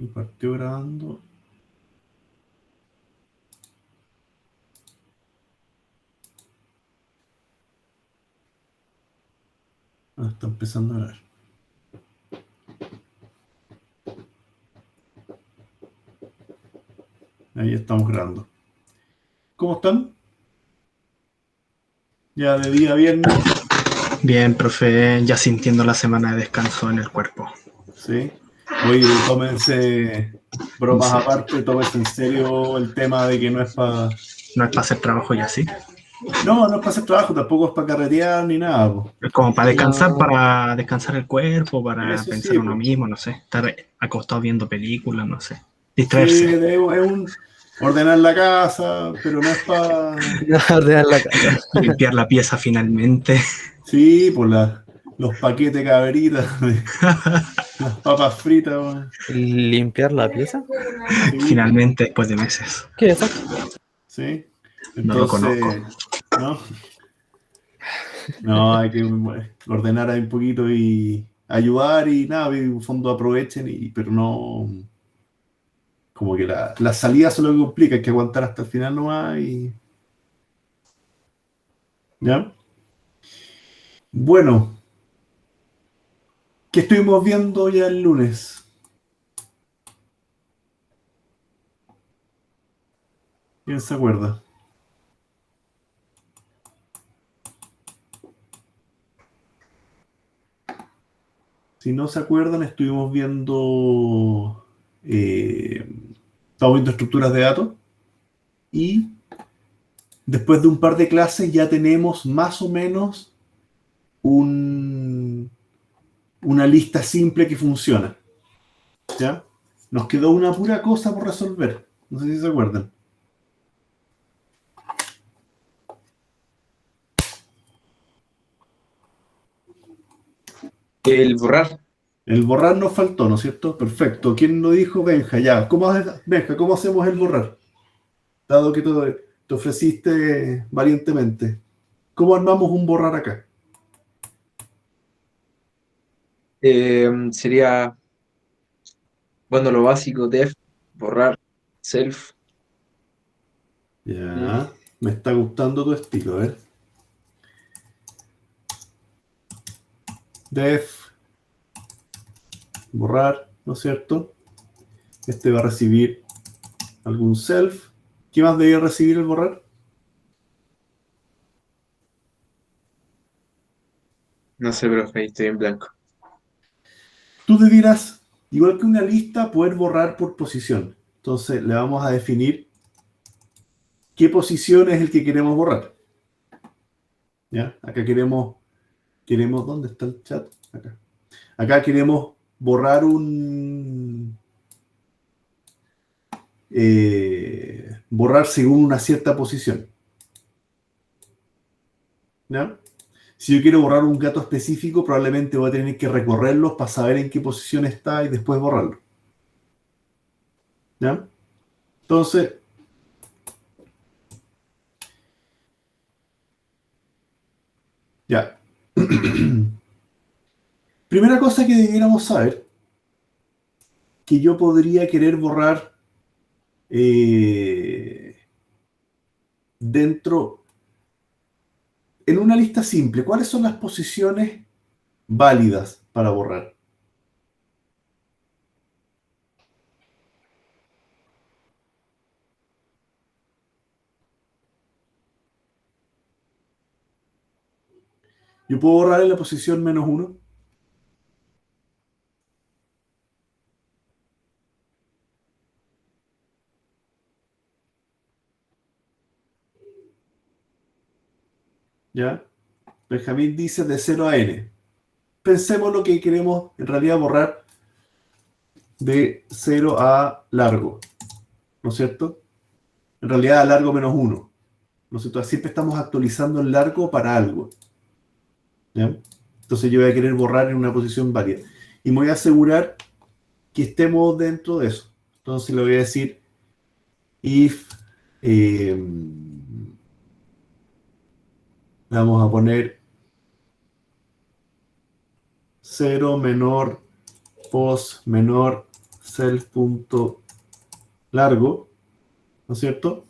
Y partió grabando. Está empezando a grabar. Ahí estamos grabando. ¿Cómo están? Ya de día viernes. Bien, profe, ya sintiendo la semana de descanso en el cuerpo. Sí. Oye, tómense bromas Sí. aparte, tómense en serio el tema de que no es para... No es para hacer trabajo ya, sí. No, no es para hacer trabajo, tampoco es para carretear ni nada, po. Es como No, para descansar el cuerpo, para eso pensar sí, uno po. mismo, no sé. Estar acostado viendo películas, no sé. Sí, Distraerse. es un ordenar la casa, pero no es para... Ordenar la casa. Limpiar la pieza finalmente. Sí, por los paquetes caberitas, las papas fritas, weón. ¿Limpiar la pieza? Sí, po. Finalmente, después de meses. ¿Qué es eso? Sí. No lo conozco. Entonces, ¿no? No, hay que ordenar ahí un poquito y ayudar y nada, y en el fondo aprovechen, pero no, como que la salida es lo que complica, hay que aguantar hasta el final nomás y... ¿Ya? Bueno, ¿qué estuvimos viendo ya el lunes? ¿Quién se acuerda? Si no se acuerdan, estuvimos viendo... estamos viendo estructuras de datos y después de un par de clases ya tenemos más o menos una lista simple que funciona. ¿Ya? Nos quedó una pura cosa por resolver. No sé si se acuerdan. El borrar. El borrar nos faltó, ¿no es cierto? Perfecto. ¿Quién lo dijo? Benja, ya. Benja, ¿cómo hacemos el borrar? Dado que te ofreciste valientemente. ¿Cómo armamos un borrar acá? Sería, bueno, lo básico, def, borrar, self. Ya. Me está gustando tu estilo, a ver. Def, borrar, ¿no es cierto? Este va a recibir algún self. ¿Qué más debería recibir el borrar? No sé, profe, ahí estoy en blanco. Tú debieras, igual que una lista, poder borrar por posición. Entonces le vamos a definir qué posición es el que queremos borrar. ¿Ya? Acá queremos, ¿dónde está el chat? Acá. Acá queremos borrar borrar según una cierta posición. ¿Ya? Si yo quiero borrar un gato específico, probablemente voy a tener que recorrerlos para saber en qué posición está y después borrarlo. ¿Ya? Entonces, ya. Primera cosa que debiéramos saber, que yo podría querer borrar eh, dentro, en una lista simple, ¿cuáles son las posiciones válidas para borrar? Yo puedo borrar en la posición -1. ¿Ya? Benjamín dice de 0 a n. Pensemos lo que queremos en realidad borrar de 0 a largo, ¿no es cierto? En realidad a largo -1, ¿no es cierto? Siempre estamos actualizando el largo para algo, ¿ya? Entonces yo voy a querer borrar en una posición válida. Y me voy a asegurar que estemos dentro de eso. Entonces le voy a decir if, eh, vamos a poner 0 menor pos menor self.largo, ¿no es cierto?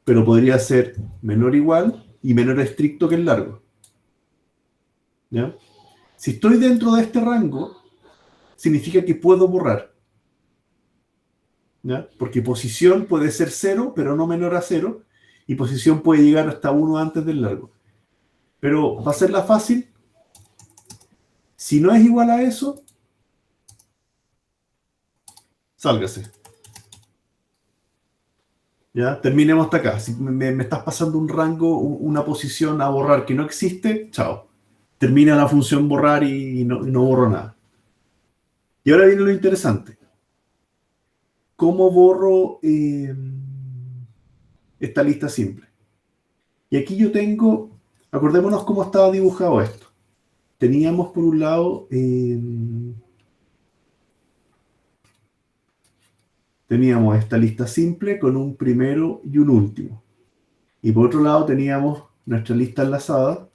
Pero podría ser menor o igual y menor estricto que el largo. ¿Ya? Si estoy dentro de este rango, significa que puedo borrar. ¿Ya? Porque posición puede ser 0, pero no menor a 0, y posición puede llegar hasta 1 antes del largo. Pero va a ser la fácil. Si no es igual a eso, sálgase. ¿Ya? Terminemos hasta acá. Si me estás pasando un rango, una posición a borrar que no existe, chao. Termina la función borrar y no borro nada. Y ahora viene lo interesante. ¿Cómo borro esta lista simple? Y aquí yo tengo, acordémonos cómo estaba dibujado esto. Teníamos por un lado, teníamos esta lista simple con un primero y un último. Y por otro lado teníamos nuestra lista enlazada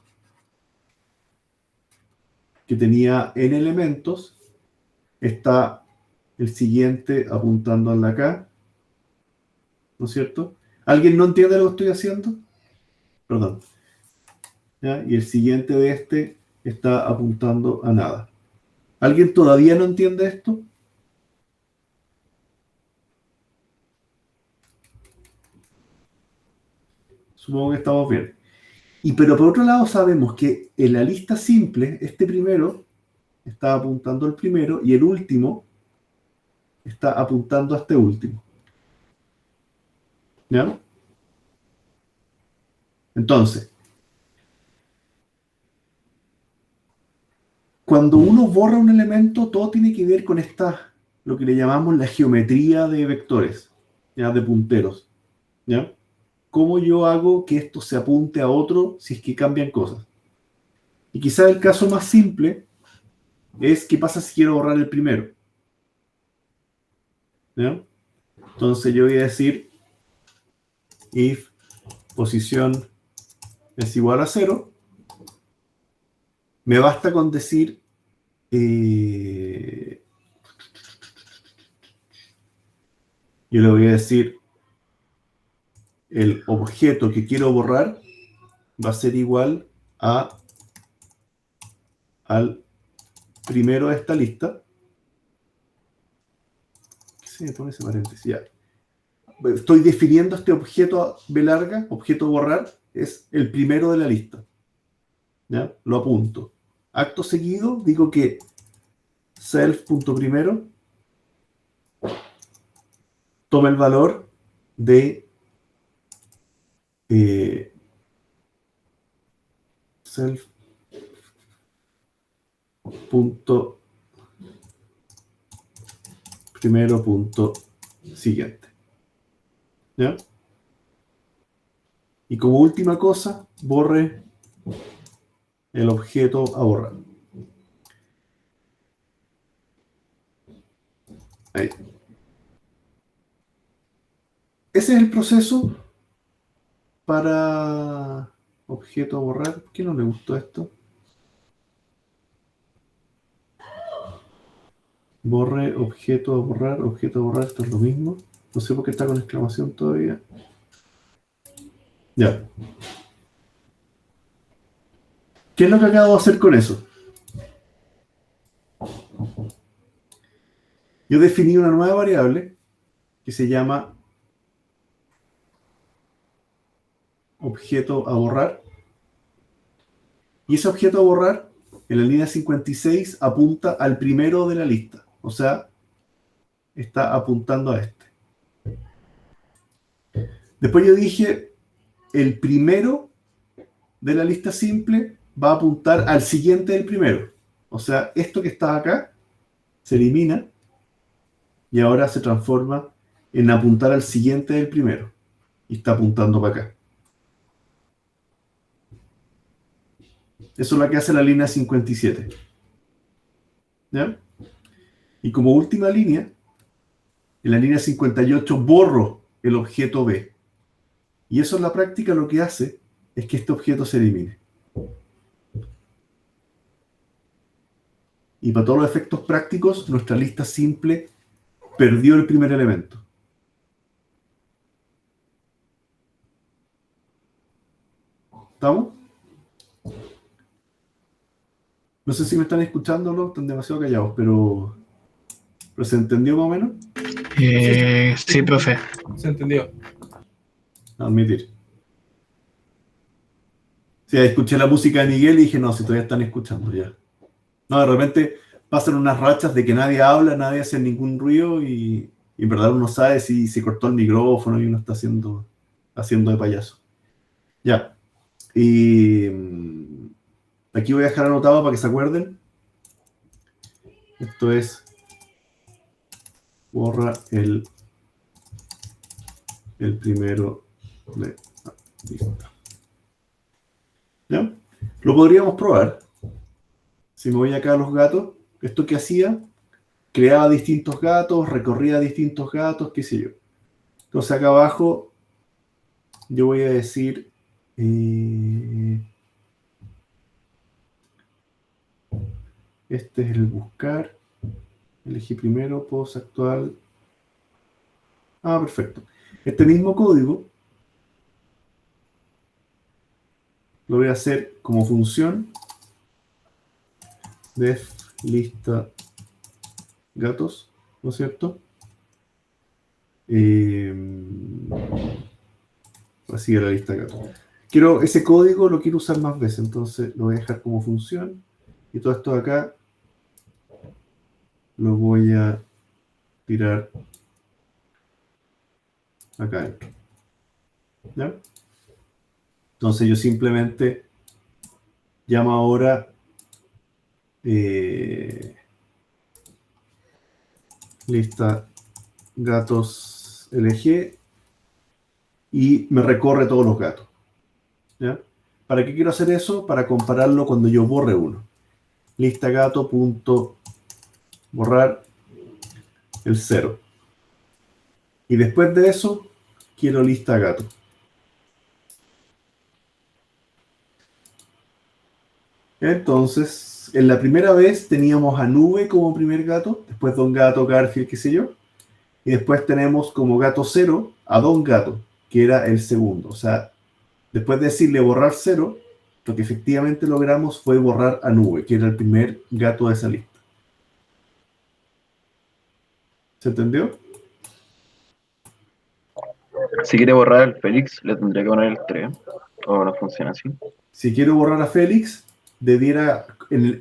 que tenía n elementos. Está el siguiente apuntando al de acá, ¿no es cierto? ¿Alguien no entiende lo que estoy haciendo? Perdón. ¿Ya? Y el siguiente de este está apuntando a nada. ¿Alguien todavía no entiende esto? Supongo que estamos bien. Pero por otro lado sabemos que en la lista simple, este primero está apuntando al primero y el último está apuntando a este último. ¿Ya? Entonces, cuando uno borra un elemento, todo tiene que ver con lo que le llamamos la geometría de vectores, ¿ya? De punteros. ¿Ya? ¿Cómo yo hago que esto se apunte a otro si es que cambian cosas? Y quizás el caso más simple es qué pasa si quiero borrar el primero. ¿Ya? Entonces yo voy a decir if posición es igual a 0. Me basta con decir yo le voy a decir el objeto que quiero borrar va a ser igual al primero de esta lista. ¿Qué se me pone ese paréntesis? Ya. Estoy definiendo este objeto B larga, objeto borrar, es el primero de la lista. ¿Ya? Lo apunto. Acto seguido, digo que self.primero toma el valor de self punto primero punto siguiente. ¿Ya? Y como última cosa, borre el objeto a borrar. Ahí. Ese es el proceso para objeto a borrar. ¿Por qué no le gustó esto? Borre, objeto a borrar, esto es lo mismo. No sé por qué está con exclamación todavía. Ya. ¿Qué es lo que acabo de hacer con eso? Yo definí una nueva variable que se llama objeto a borrar. Y ese objeto a borrar, en la línea 56, apunta al primero de la lista. O sea, está apuntando a este. Después yo dije, el primero de la lista simple va a apuntar al siguiente del primero. O sea, esto que está acá se elimina y ahora se transforma en apuntar al siguiente del primero. Y está apuntando para acá. Eso es lo que hace la línea 57. ¿Ya? Y como última línea, en la línea 58 borro el objeto B. Y eso en la práctica lo que hace es que este objeto se elimine. Y para todos los efectos prácticos, nuestra lista simple perdió el primer elemento. ¿Estamos? No sé si me están escuchando o no, están demasiado callados, pero ¿se entendió más o menos? Sí, profe. Se entendió. Admitir. Sí, escuché la música de Miguel y dije, no, si todavía están escuchando ya. No, de repente pasan unas rachas de que nadie habla, nadie hace ningún ruido y en verdad uno sabe si se cortó el micrófono y uno está haciendo de payaso. Ya. Y aquí voy a dejar anotado para que se acuerden. Esto es borra el primero de la lista. ¿Ya? Lo podríamos probar. Si me voy acá a los gatos, esto que hacía, creaba distintos gatos, recorría distintos gatos, qué sé yo. Entonces acá abajo yo voy a decir este es el buscar, elegí primero, post actual. Ah, perfecto. Este mismo código lo voy a hacer como función def lista gatos, ¿no es cierto? Así era la lista gatos. Ese código lo quiero usar más veces, entonces lo voy a dejar como función y todo esto de acá lo voy a tirar acá adentro. ¿Ya? Entonces yo simplemente llamo ahora lista gatos LG y me recorre todos los gatos. ¿Ya? ¿Para qué quiero hacer eso? Para compararlo cuando yo borre uno. Lista gato punto borrar el 0. Y después de eso quiero lista gato. Entonces, en la primera vez teníamos a Nube como primer gato, después Don Gato, Garfield, qué sé yo, y después tenemos como gato 0 a Don Gato, que era el segundo. O sea, después de decirle borrar 0, lo que efectivamente logramos fue borrar a Nube, que era el primer gato de esa lista. ¿Se entendió? Si quiere borrar al Félix, le tendría que poner el 3. ¿O no funciona así? Si quiero borrar a Félix,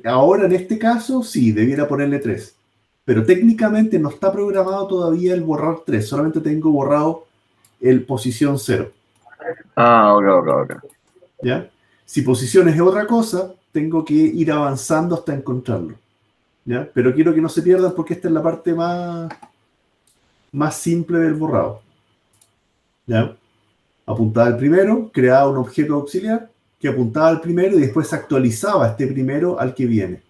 ahora en este caso, sí, debiera ponerle 3. Pero técnicamente no está programado todavía el borrar 3, solamente tengo borrado el posición 0. Ah, ok. ¿Ya? Si posición es otra cosa, tengo que ir avanzando hasta encontrarlo. ¿Ya? Pero quiero que no se pierdan porque esta es la parte más simple del borrado. ¿Ya? Apuntaba al primero, creaba un objeto auxiliar que apuntaba al primero y después actualizaba este primero al que viene.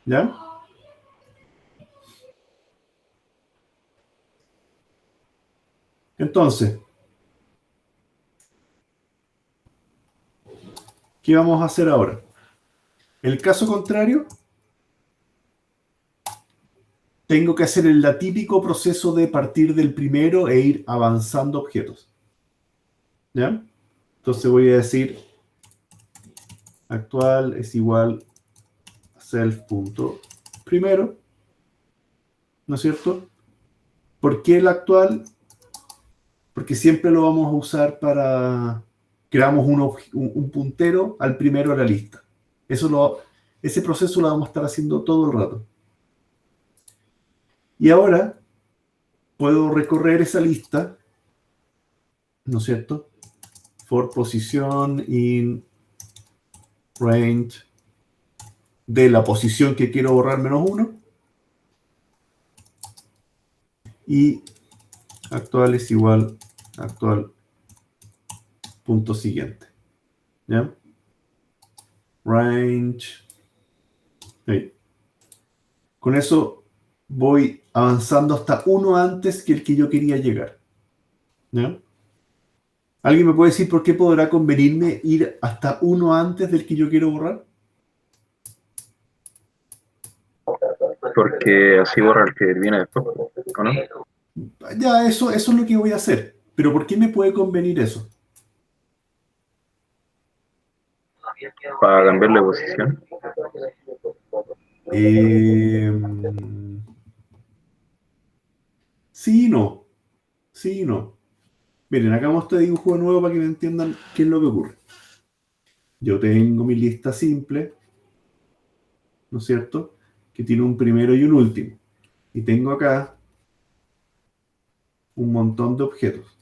¿Ya? Entonces, ¿qué vamos a hacer ahora? En el caso contrario, tengo que hacer el atípico proceso de partir del primero e ir avanzando objetos. ¿Ya? Entonces voy a decir actual es igual a self.primero, ¿no es cierto? ¿Por qué el actual? Porque siempre lo vamos a usar para creamos un puntero al primero de la lista. Ese proceso lo vamos a estar haciendo todo el rato. Y ahora puedo recorrer esa lista, ¿no es cierto? For position in range de la posición que quiero borrar -1 y actual es igual a actual punto siguiente. ¿Ya? Range. Ahí. Con eso voy avanzando hasta uno antes que el que yo quería llegar. ¿Ya? ¿Alguien me puede decir por qué podrá convenirme ir hasta uno antes del que yo quiero borrar? Porque así borra el que viene después, ¿o no? Ya, eso es lo que voy a hacer. Pero ¿por qué me puede convenir eso? Para cambiarle de posición. Eh, sí y no. Sí y no. Miren, acá este dibujo de nuevo para que me entiendan qué es lo que ocurre. Yo tengo mi lista simple, ¿no es cierto? Que tiene un primero y un último. Y tengo acá un montón de objetos.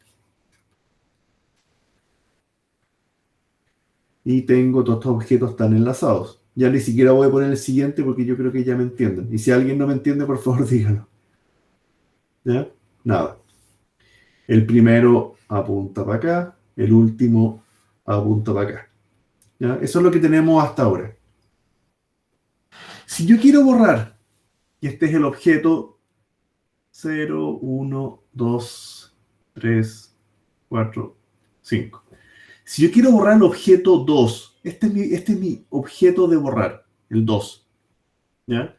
Y tengo todos estos objetos están enlazados. Ya ni siquiera voy a poner el siguiente porque yo creo que ya me entienden. Y si alguien no me entiende, por favor, díganlo. ¿Ya? Nada. El primero apunta para acá, el último apunta para acá. ¿Ya? Eso es lo que tenemos hasta ahora. Si yo quiero borrar, y este es el objeto 0, 1, 2, 3, 4, 5. Si yo quiero borrar el objeto 2, este es mi objeto de borrar, el 2. ¿Ya?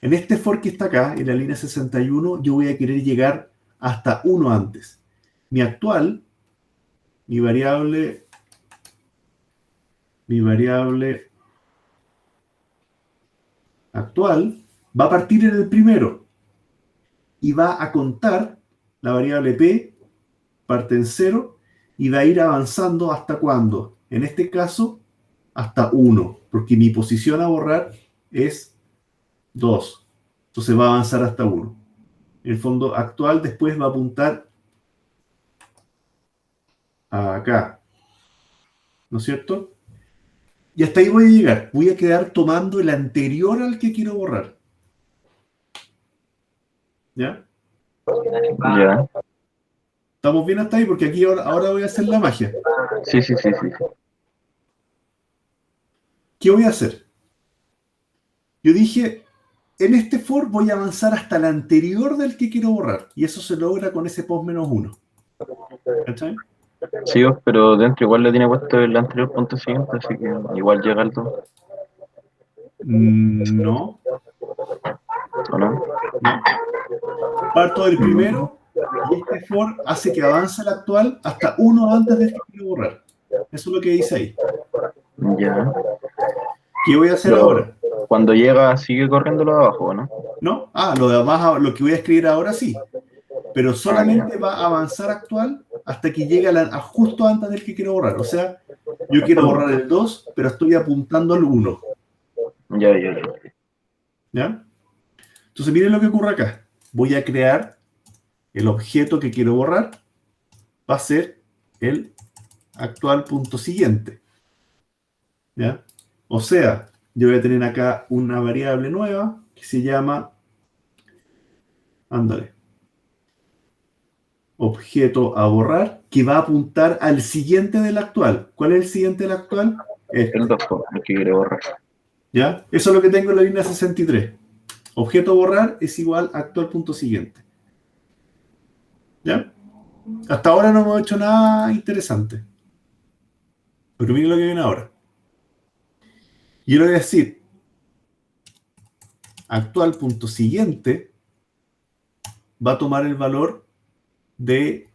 En este for que está acá, en la línea 61, yo voy a querer llegar hasta 1 antes. Mi actual, mi variable actual va a partir en el primero y va a contar la variable p, parte en 0, y va a ir avanzando hasta cuándo. En este caso, hasta 1, porque mi posición a borrar es 2. Entonces va a avanzar hasta 1. El fondo actual después va a apuntar acá, ¿no es cierto? Y hasta ahí voy a llegar. Voy a quedar tomando el anterior al que quiero borrar. ¿Ya? Ya. ¿Estamos bien hasta ahí? Porque aquí ahora voy a hacer la magia. Sí, sí, sí, sí. ¿Qué voy a hacer? Yo dije, en este for voy a avanzar hasta el anterior del que quiero borrar. Y eso se logra con ese post -1. ¿Cachai? Sí, pero dentro igual le tiene puesto el anterior punto siguiente, así que igual llega al 2, No, ¿o no? no. Parto del primero y este for hace que avance el actual hasta 1 antes del que quiero borrar. Eso es lo que dice ahí. Ya. ¿Qué voy a hacer Pero ahora? cuando llega sigue corriendo lo de abajo, ¿o no? ¿No? Lo de abajo, lo que voy a escribir ahora sí. Pero Ah, ya. solamente va a avanzar actual hasta que llegue a justo antes del que quiero borrar. O sea, yo quiero borrar el 2, pero estoy apuntando al 1. Ya, ya, ya. ¿Ya? Entonces miren lo que ocurre acá. Voy a crear el objeto que quiero borrar. Va a ser el actual punto siguiente. ¿Ya? O sea, yo voy a tener acá una variable nueva que se llama, ándale, objeto a borrar, que va a apuntar al siguiente del actual. ¿Cuál es el siguiente del actual? El Este. 2, el que quiere borrar. ¿Ya? Eso es lo que tengo en la línea 63. Objeto a borrar es igual a actual punto siguiente. ¿Ya? Hasta ahora no hemos hecho nada interesante. Pero miren lo que viene ahora. Yo le voy a decir actual punto siguiente va a tomar el valor de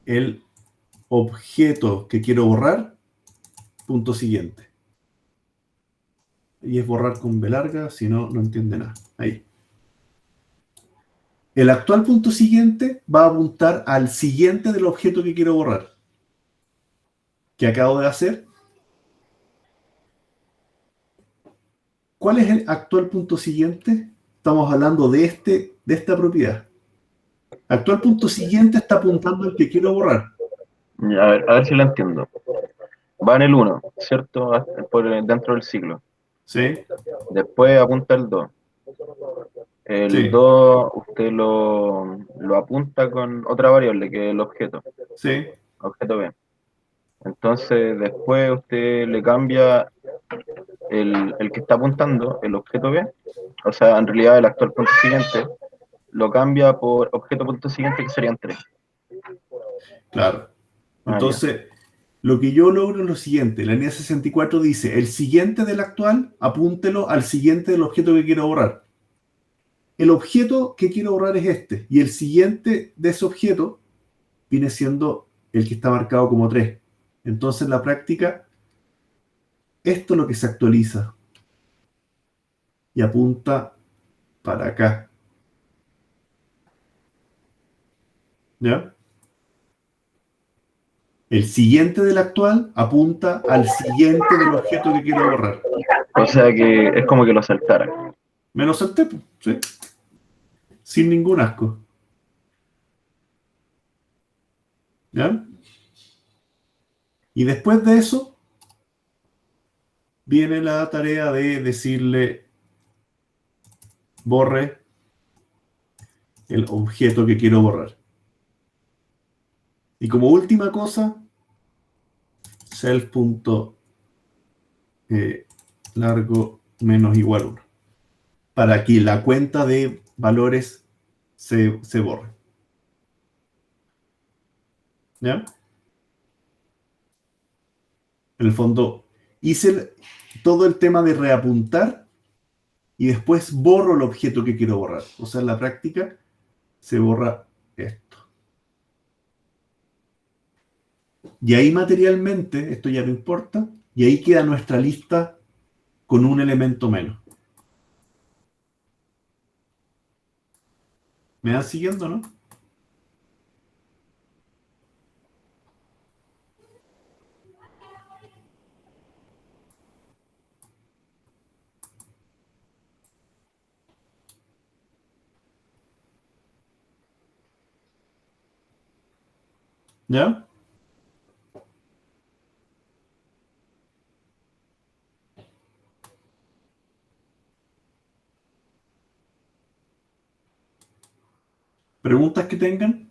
el objeto que quiero borrar, punto siguiente. Y es borrar con B larga, si no, no entiende nada. Ahí. El actual punto siguiente va a apuntar al siguiente del objeto que quiero borrar. ¿Qué acabo de hacer? ¿Cuál es el actual punto siguiente? Estamos hablando de esta propiedad. Actual punto siguiente está apuntando al que quiero borrar. Ya, a ver si lo entiendo. Va en el 1, ¿cierto? Dentro del ciclo. ¿Sí? Después apunta el 2. El Sí. 2 usted lo apunta con otra variable que es el objeto. Sí. Objeto B. Entonces después usted le cambia el que está apuntando, el objeto B, o sea, en realidad el actual punto siguiente, lo cambia por objeto punto siguiente que serían 3. Claro. Ah, ya. Entonces, lo que yo logro es lo siguiente. La línea 64 dice, el siguiente del actual, apúntelo al siguiente del objeto que quiero borrar. El objeto que quiero borrar es este, y el siguiente de ese objeto viene siendo el que está marcado como 3. Entonces, en la práctica, esto es lo que se actualiza y apunta para acá. ¿Ya? El siguiente del actual apunta al siguiente del objeto que quiero borrar. O sea que es como que lo saltara. Menos el tepo, ¿sí? Sin ningún asco. ¿Ya? Y después de eso, viene la tarea de decirle borre el objeto que quiero borrar. Y como última cosa, self.largo menos igual 1. Para que la cuenta de valores se borre. ¿Ya? En el fondo, hice todo el tema de reapuntar y después borro el objeto que quiero borrar. O sea, en la práctica se borra esto. Y ahí materialmente, esto ya no importa, y ahí queda nuestra lista con un elemento menos. ¿Me van siguiendo, no? ¿Ya? ¿Preguntas que tengan?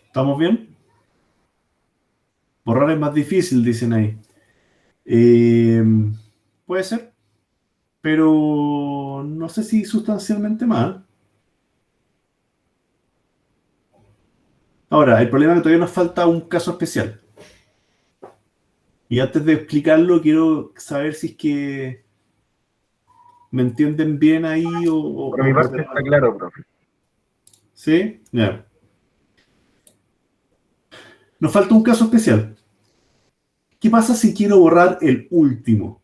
¿Estamos bien? Borrar es más difícil, dicen ahí. Puede ser, pero no sé si sustancialmente más. Ahora, el problema es que todavía nos falta un caso especial. Y antes de explicarlo, quiero saber si es que me entienden bien ahí Por mi parte está claro, profe. ¿Sí? Ya. Nos falta un caso especial. ¿Qué pasa si quiero borrar el último?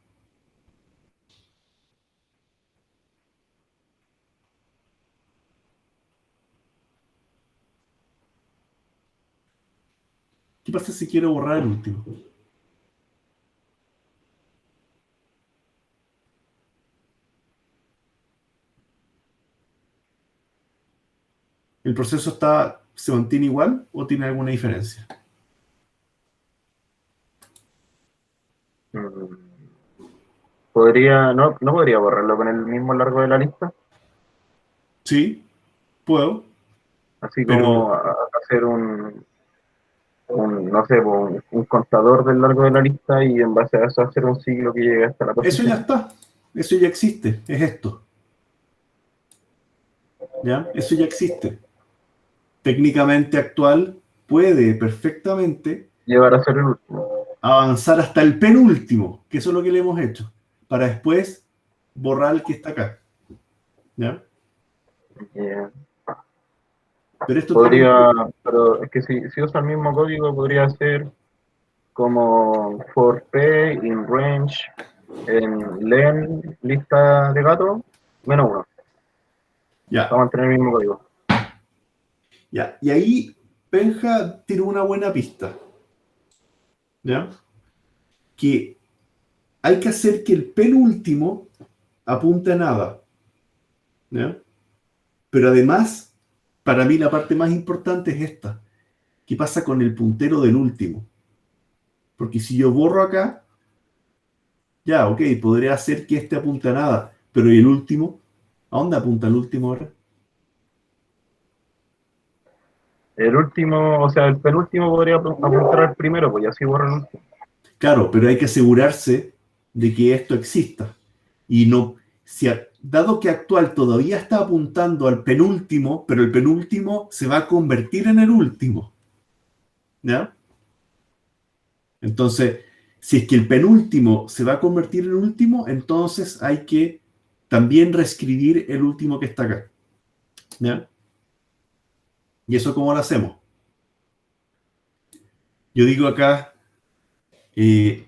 ¿Qué pasa si quiero borrar el último? ¿El proceso se mantiene igual o tiene alguna diferencia? No podría borrarlo con el mismo largo de la lista, Sí, puedo, así pero como hacer no sé, un contador del largo de la lista y en base a eso hacer un ciclo que llegue hasta la eso ya posición. está. Eso ya existe. Es esto. ¿Ya? Eso ya existe. Técnicamente actual puede perfectamente Llevar a ser el último. avanzar hasta el penúltimo, que eso es lo que le hemos hecho, para después borrar el que está acá. ¿Ya? Eh, Pero esto tiene... pero es que si usa el mismo código, podría ser como for p in range en len lista de gato -1 Ya, para mantener el mismo código. ya. Y ahí Benja tiró una buena pista. ¿Ya? Que hay que hacer que el penúltimo apunte a nada. ¿Ya? Pero además, para mí la parte más importante es esta. ¿Qué pasa con el puntero del último? Porque si yo borro acá, ya, ok, podría hacer que este apunte a nada. Pero ¿y el último? ¿A dónde apunta el último ahora? El último, o sea, el penúltimo podría apuntar al primero, pues y así borra el último. Claro, pero hay que asegurarse de que esto exista. Y no, dado que actual todavía está apuntando al penúltimo, pero el penúltimo se va a convertir en el último. ¿Ya? Entonces, si es que el penúltimo se va a convertir en el último, entonces hay que también reescribir el último que está acá. ¿Ya? ¿Y eso cómo lo hacemos? Yo digo acá, if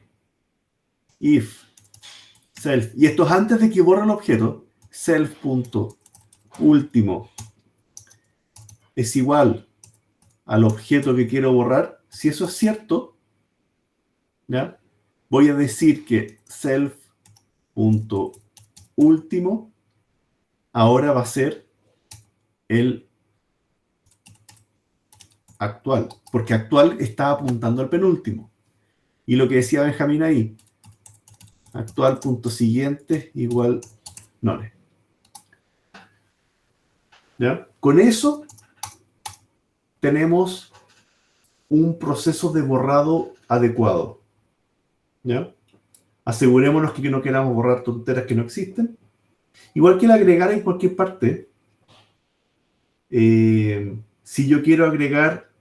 self, y esto es antes de que borre el objeto, self.último es igual al objeto que quiero borrar. Si eso es cierto, ¿ya? Voy a decir que self.último ahora va a ser el actual, porque actual está apuntando al penúltimo. Y lo que decía Benjamín ahí, actual punto siguiente igual none. ¿Ya? Con eso tenemos un proceso de borrado adecuado. ¿Ya? Asegurémonos que no queramos borrar tonteras que no existen. Igual que el agregar en cualquier parte, si yo quiero agregar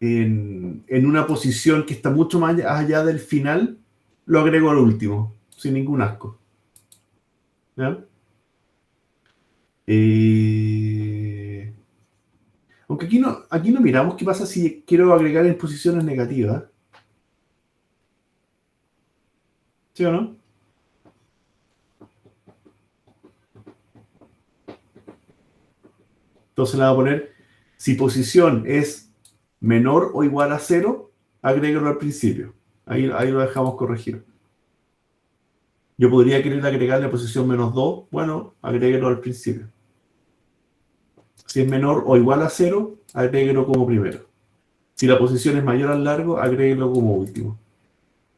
en una posición que está mucho más allá del final, lo agrego al último, sin ningún asco. ¿Ya? Aunque aquí no miramos qué pasa si quiero agregar en posiciones negativas. ¿Sí o no? Entonces le voy a poner, si posición es menor o igual a 0, agrégalo al principio. Ahí lo dejamos corregir. Yo podría querer agregarle posición -2, bueno, agréguelo al principio. Si es menor o igual a 0, agréguelo como primero. Si la posición es mayor al largo, agréguelo como último.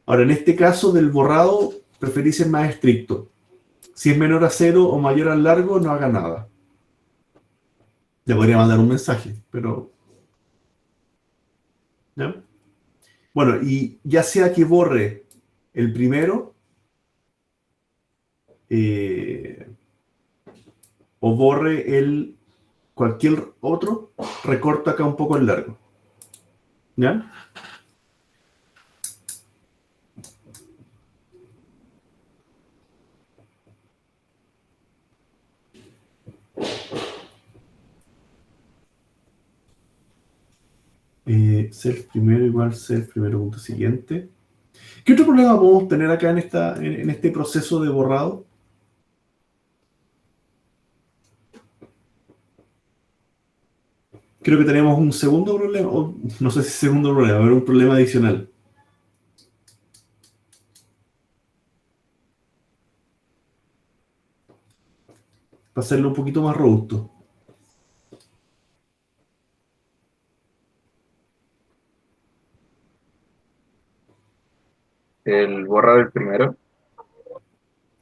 Ahora, en este caso del borrado, preferí ser más estricto. Si es menor a 0 o mayor al largo, no haga nada. Le podría mandar un mensaje, pero... ¿ya? Bueno, y ya sea que borre el primero o borre el cualquier otro, recorto acá un poco el largo. ¿Ya? Self primero igual self primero punto siguiente. ¿Qué otro problema podemos tener acá en este proceso de borrado? Creo que tenemos un segundo problema, o no sé si segundo problema, pero un problema adicional. Para hacerlo un poquito más robusto. El borrar el primero,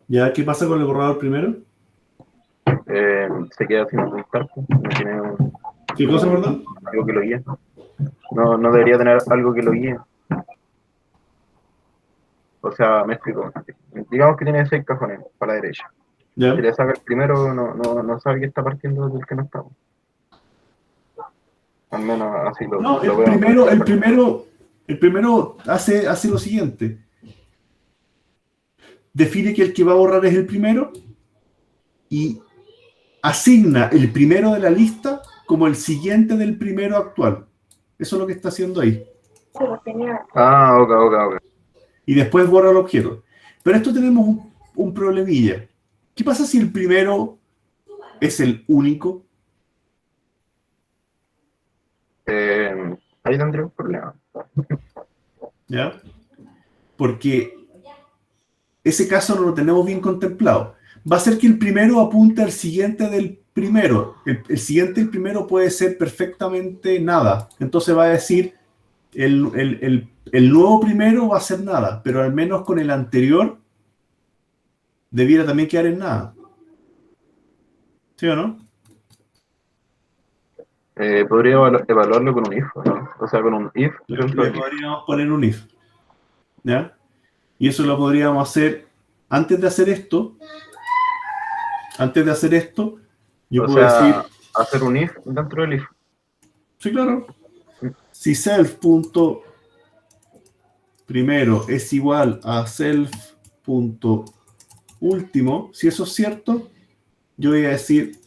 ¿Ya? ¿Qué pasa con el borrador primero? se queda sin apuntar, pues, no tiene ¿Qué cosa, perdón? algo que lo guíe. No debería tener algo que lo guíe. O sea, me explico. Digamos que tiene 6 cajones para la derecha. ¿Ya? Si le saca el primero, no sabe que está partiendo desde el que no está. Al menos así No, lo veo. el primero hace lo siguiente. Define que el que va a borrar es el primero y asigna el primero de la lista como el siguiente del primero actual. Eso es lo que está haciendo ahí. Ah, ok. Y después borra el objeto. Pero esto tenemos un problemilla. ¿Qué pasa si el primero es el único? Ahí tendría un problema. ¿Ya? Porque ese caso no lo tenemos bien contemplado. Va a ser que el primero apunte al siguiente del primero. El siguiente del primero puede ser perfectamente nada. Entonces va a decir, el nuevo primero va a ser nada, pero al menos con el anterior debiera también quedar en nada. ¿Sí o no? Podría evaluarlo con un if, ¿no? O sea, con un if. Le podríamos poner un if. ¿Ya? Y eso lo podríamos hacer antes de hacer esto. Antes de hacer esto, yo O puedo decir, sea, hacer un if dentro del if. sí, claro, si self punto primero es igual a self punto último, si eso es cierto, yo voy a decir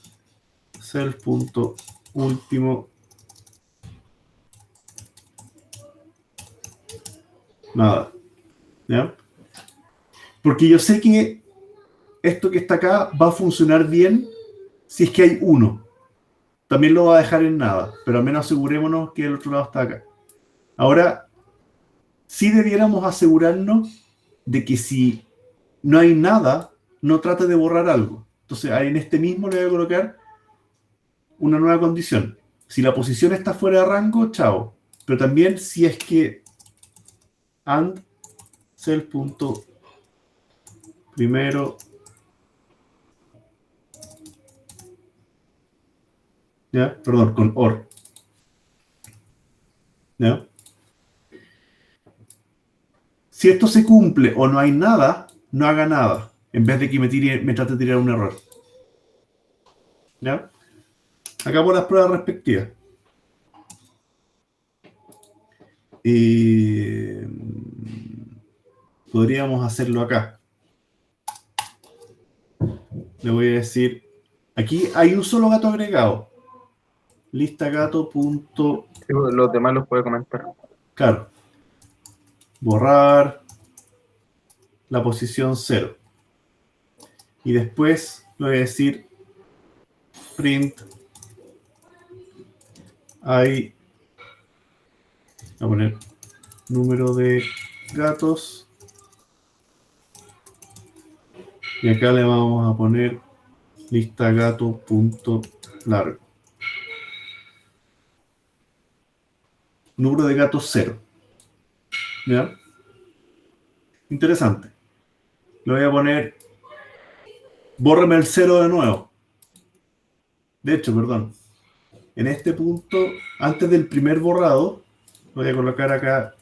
self punto último nada, ¿ya? Porque yo sé que esto que está acá va a funcionar bien si es que hay uno. También lo va a dejar en nada, pero al menos asegurémonos que el otro lado está acá. Ahora, sí debiéramos asegurarnos de que si no hay nada, no trate de borrar algo. Entonces, ahí en este mismo le voy a colocar una nueva condición. Si la posición está fuera de rango, chao. Pero también si es que and self punto primero, ¿ya? Perdón, con or, ¿ya? Si esto se cumple o no hay nada, no haga nada, en vez de que me trate de tirar un error. ¿Ya? Acá por las pruebas respectivas. Y podríamos hacerlo acá. Le voy a decir, aquí hay un solo gato agregado. Lista gato punto, Sí, los demás los puede comentar. claro, borrar la posición 0. Y después le voy a decir print hay, voy a poner número de gatos. Y acá le vamos a poner lista gato punto largo. Número de gatos 0. ¿Ya? Interesante. Le voy a poner, bórrame el 0 de nuevo. De hecho, perdón. En este punto, antes del primer borrado, voy a colocar acá,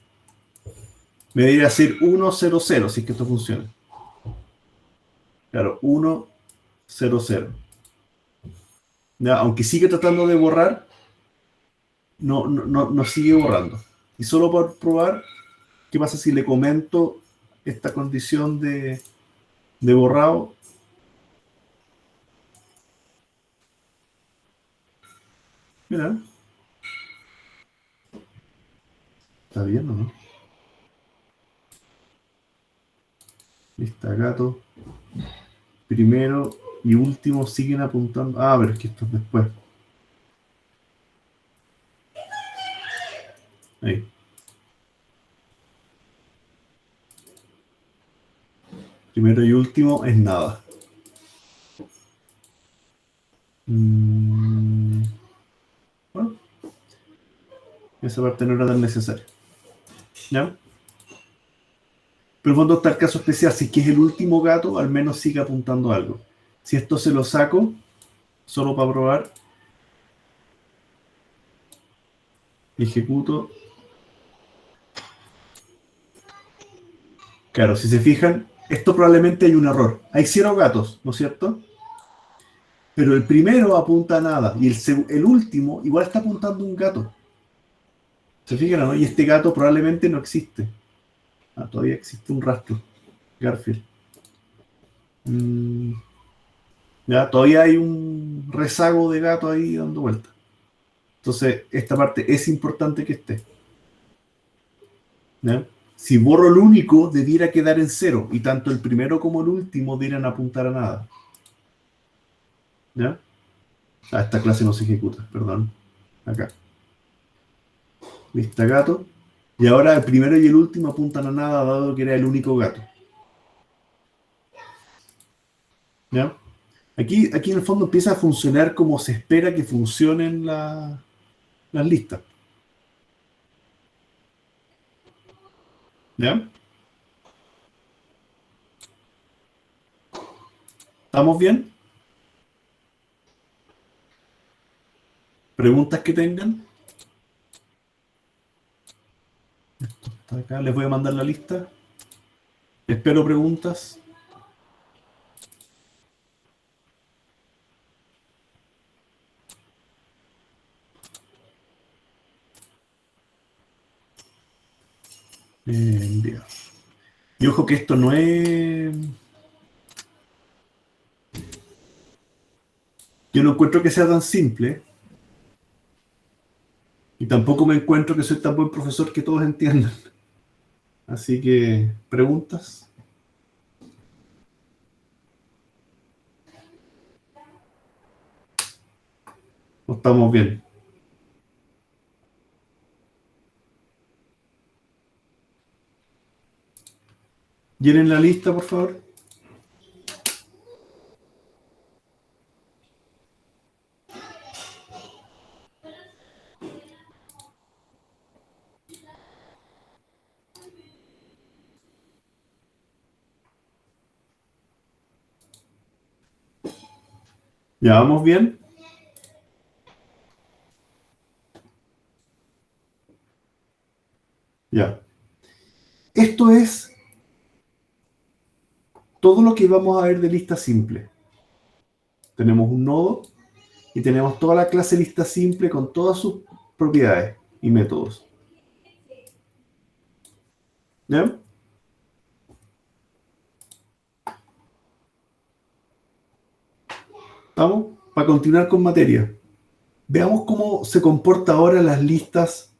me debería decir 1, 0, 0, si es que esto funciona. Claro, 1, 0, 0. ¿Ya? Aunque sigue tratando de borrar, no sigue borrando. Y solo por probar, ¿qué pasa si le comento esta condición de borrado? Mira, ¿está bien o no? Lista gato. Primero y último siguen apuntando. Ah, pero es que esto es después. Ahí. Primero y último es nada. Bueno, esa parte no era tan necesaria. ¿Ya? Pero en fondo está el caso especial. Si es que es el último gato, al menos sigue apuntando algo. Si esto se lo saco, solo para probar, y ejecuto. Claro, si se fijan, esto probablemente hay un error. Hay 0 gatos, ¿no es cierto? Pero el primero apunta a nada. Y el último igual está apuntando un gato. ¿Se fijan, no? Y este gato probablemente no existe. Ah, todavía existe un rastro. Garfield. Ya, todavía hay un rezago de gato ahí dando vueltas. Entonces, esta parte es importante que esté. ¿Ya? Si borro el único, debiera quedar en 0. Y tanto el primero como el último debieran apuntar a nada. ¿Ya? Ah, esta clase no se ejecuta, perdón. Acá. Lista gato. Y ahora el primero y el último apuntan a nada, dado que era el único gato. ¿Ya? Aquí en el fondo empieza a funcionar como se espera que funcionen las listas. ¿Ya? ¿Estamos bien? ¿Preguntas que tengan? Esto está acá, les voy a mandar la lista. Espero preguntas. Bien. Y ojo que esto no es... Yo no encuentro que sea tan simple. Y tampoco me encuentro que soy tan buen profesor que todos entiendan. Así que, ¿preguntas? ¿O estamos bien? Llenen la lista, por favor. ¿Ya vamos bien? Ya. Esto es todo lo que vamos a ver de lista simple. Tenemos un nodo y tenemos toda la clase lista simple con todas sus propiedades y métodos. ¿Ya? ¿Estamos? Para continuar con materia. Veamos cómo se comporta ahora las listas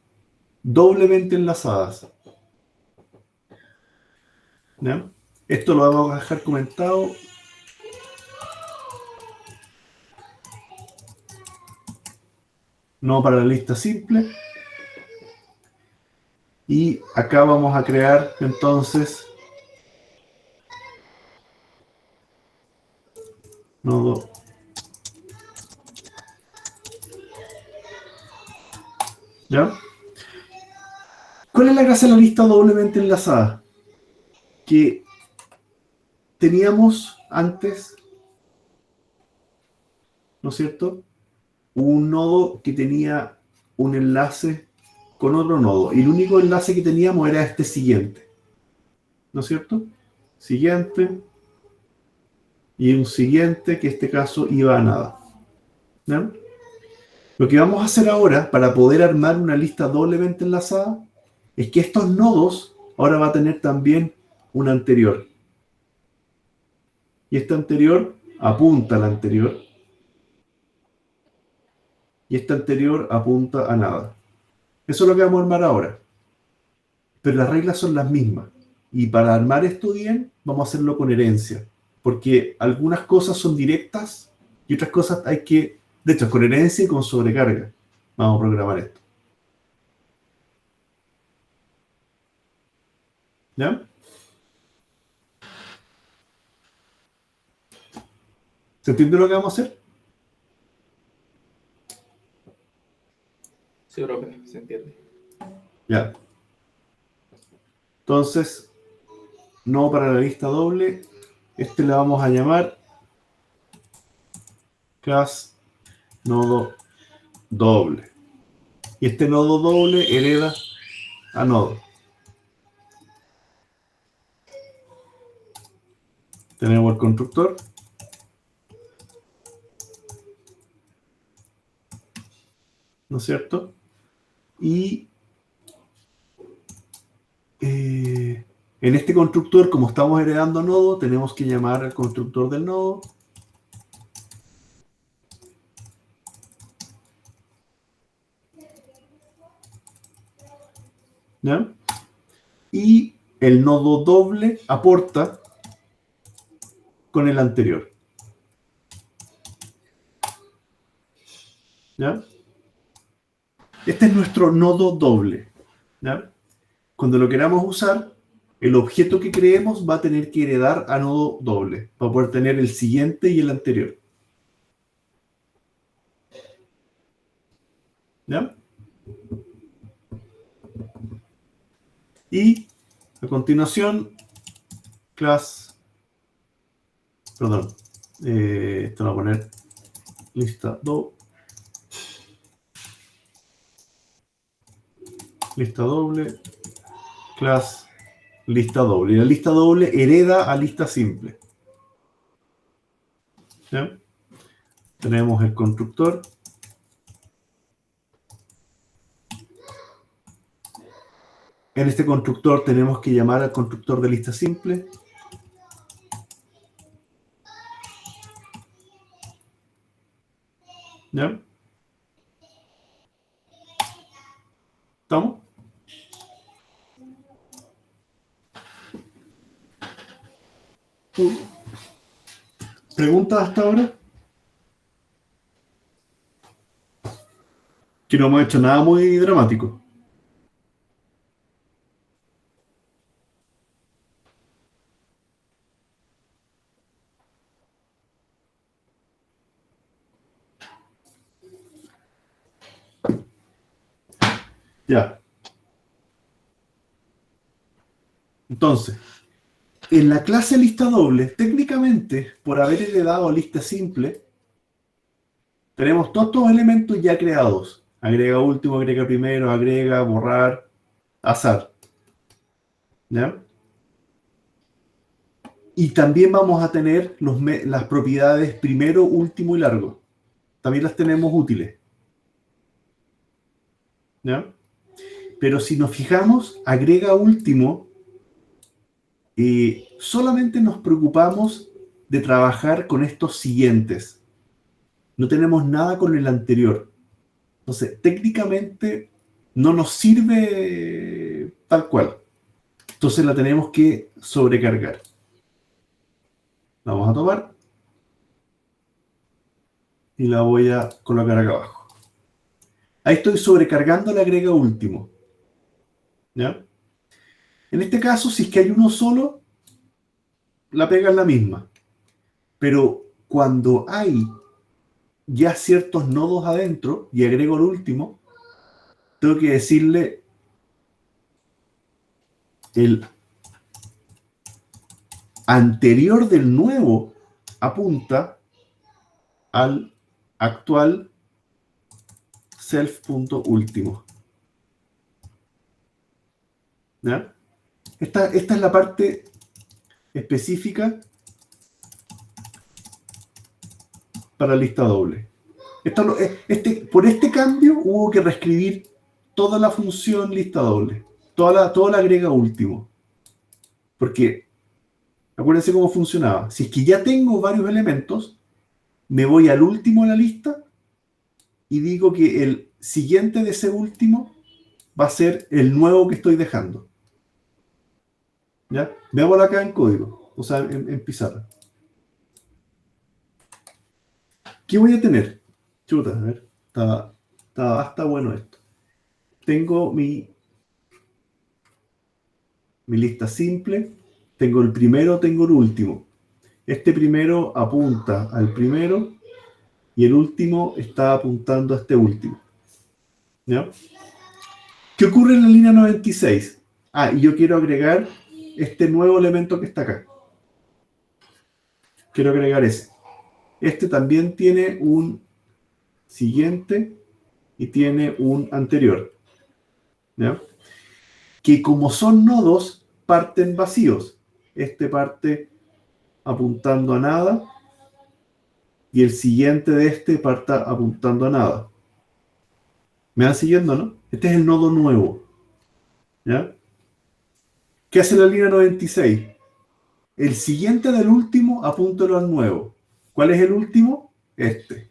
doblemente enlazadas. ¿Ya? Esto lo vamos a dejar comentado. No para la lista simple. Y acá vamos a crear entonces nodo. ¿Ya? ¿Cuál es la gracia de la lista doblemente enlazada? Que teníamos antes, ¿no es cierto?, un nodo que tenía un enlace con otro nodo. Y el único enlace que teníamos era este siguiente. ¿No es cierto? Siguiente. Y un siguiente que en este caso iba a nada. ¿Ya? Lo que vamos a hacer ahora para poder armar una lista doblemente enlazada es que estos nodos ahora va a tener también un anterior. Y este anterior apunta al anterior. Y este anterior apunta a nada. Eso es lo que vamos a armar ahora. Pero las reglas son las mismas. Y para armar esto bien, vamos a hacerlo con herencia. Porque algunas cosas son directas y otras cosas hay que... De hecho, con herencia y con sobrecarga. Vamos a programar esto. ¿Ya? ¿Se entiende lo que vamos a hacer? Sí, profe, se entiende. Ya. Entonces, no para la lista doble. Este le vamos a llamar class nodo doble. Y este nodo doble hereda a nodo. Tenemos el constructor. ¿No es cierto? Y en este constructor, como estamos heredando nodo, tenemos que llamar al constructor del nodo. ¿Ya? Y el nodo doble aporta con el anterior. ¿Ya? Este es nuestro nodo doble. ¿Ya? Cuando lo queramos usar, el objeto que creemos va a tener que heredar a nodo doble para poder tener el siguiente y el anterior. ¿Ya? Y a continuación, class, perdón, esto lo voy a poner lista lista doble, class lista doble. Y la lista doble hereda a lista simple. ¿Ya? Tenemos el constructor. En este constructor tenemos que llamar al constructor de lista simple. ¿Ya? ¿Estamos? ¿Preguntas hasta ahora? Que no hemos hecho nada muy dramático. Ya. Entonces, en la clase lista doble, técnicamente, por haber heredado lista simple, tenemos todos estos elementos ya creados. Agrega último, agrega primero, agrega, borrar, azar. ¿Ya? Y también vamos a tener las propiedades primero, último y largo. También las tenemos útiles. ¿Ya? Pero si nos fijamos, agrega último, solamente nos preocupamos de trabajar con estos siguientes. No tenemos nada con el anterior. Entonces, técnicamente no nos sirve tal cual. Entonces la tenemos que sobrecargar. La vamos a tomar y la voy a colocar acá abajo. Ahí estoy sobrecargando la agrega último. ¿Ya? En este caso, si es que hay uno solo, la pega es la misma. Pero cuando hay ya ciertos nodos adentro y agrego el último, tengo que decirle el anterior del nuevo apunta al actual self.último. ¿Ya? Esta es la parte específica para lista doble. Por este cambio hubo que reescribir toda la función lista doble, toda la agrega último. Porque, acuérdense cómo funcionaba. Si es que ya tengo varios elementos, me voy al último de la lista y digo que el siguiente de ese último va a ser el nuevo que estoy dejando. ¿Ya? Veámoslo acá en código, o sea, en pizarra. ¿Qué voy a tener? Chuta, a ver, está bueno esto. Tengo mi lista simple, tengo el primero, tengo el último. Este primero apunta al primero y el último está apuntando a este último. ¿Ya? ¿Qué ocurre en la línea 96? Ah, y yo quiero agregar este nuevo elemento que está acá. Quiero agregar ese. Este también tiene un siguiente y tiene un anterior. ¿Ya? Que como son nodos, parten vacíos. Este parte apuntando a nada y el siguiente de este parta apuntando a nada. ¿Me van siguiendo, no? Este es el nodo nuevo. ¿Ya? ¿Qué hace la línea 96? El siguiente del último, apúntalo al nuevo. ¿Cuál es el último? Este.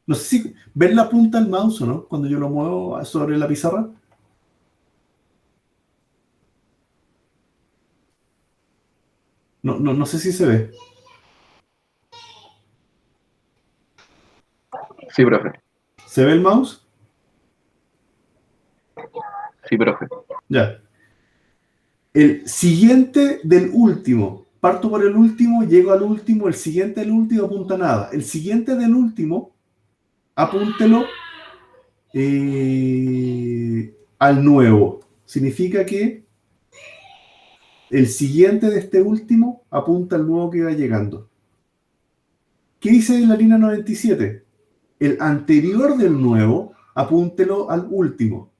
No sé si ven la punta del mouse, ¿no? Cuando yo lo muevo sobre la pizarra. No sé si se ve. Sí, profe. ¿Se ve el mouse? Sí, profe. Ya. El siguiente del último. Parto por el último, llego al último, el siguiente del último apunta a nada. El siguiente del último, apúntelo al nuevo. Significa que el siguiente de este último apunta al nuevo que va llegando. ¿Qué dice en la línea 97? El anterior del nuevo, apúntelo al último.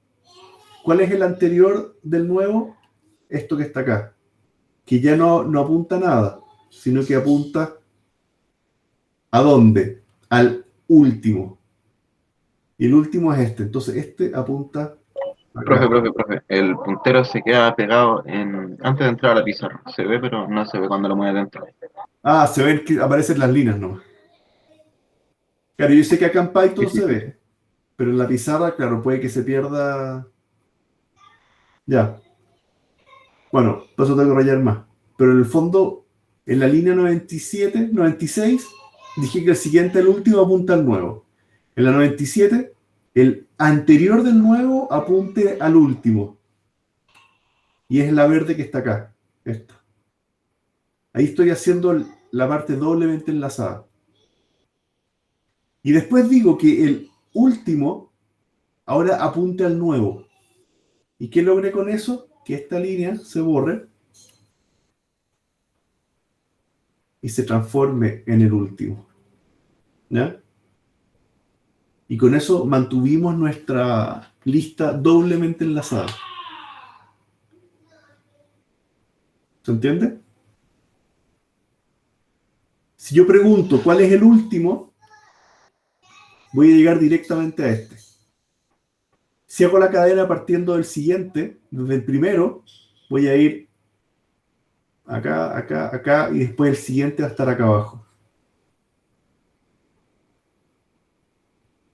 ¿Cuál es el anterior del nuevo? esto que está acá, que ya no apunta a nada, sino que apunta ¿a dónde? Al último. Y el último es este. Entonces este apunta acá. Profe, el puntero se queda pegado antes de entrar a la pizarra. Se ve, pero no se ve cuando lo mueve dentro. Ah, se ven que aparecen las líneas nomás. Claro, yo sé que acá en Sí, Python sí, se sí. ve, pero en la pizarra, claro, puede que se pierda. Ya. Bueno, por eso tengo que rayar más. Pero en el fondo, en la línea 97, 96, dije que el siguiente, el último, apunta al nuevo. En la 97, el anterior del nuevo apunte al último. Y es la verde que está acá. Esta. Ahí estoy haciendo la parte doblemente enlazada. Y después digo que el último ahora apunte al nuevo. ¿Y qué logré con eso? Que esta línea se borre y se transforme en el último. ¿Ya? Y con eso mantuvimos nuestra lista doblemente enlazada. ¿Se entiende? Si yo pregunto cuál es el último, voy a llegar directamente a este. Si hago la cadena partiendo del siguiente, desde el primero, voy a ir acá, acá, acá, y después el siguiente va a estar acá abajo.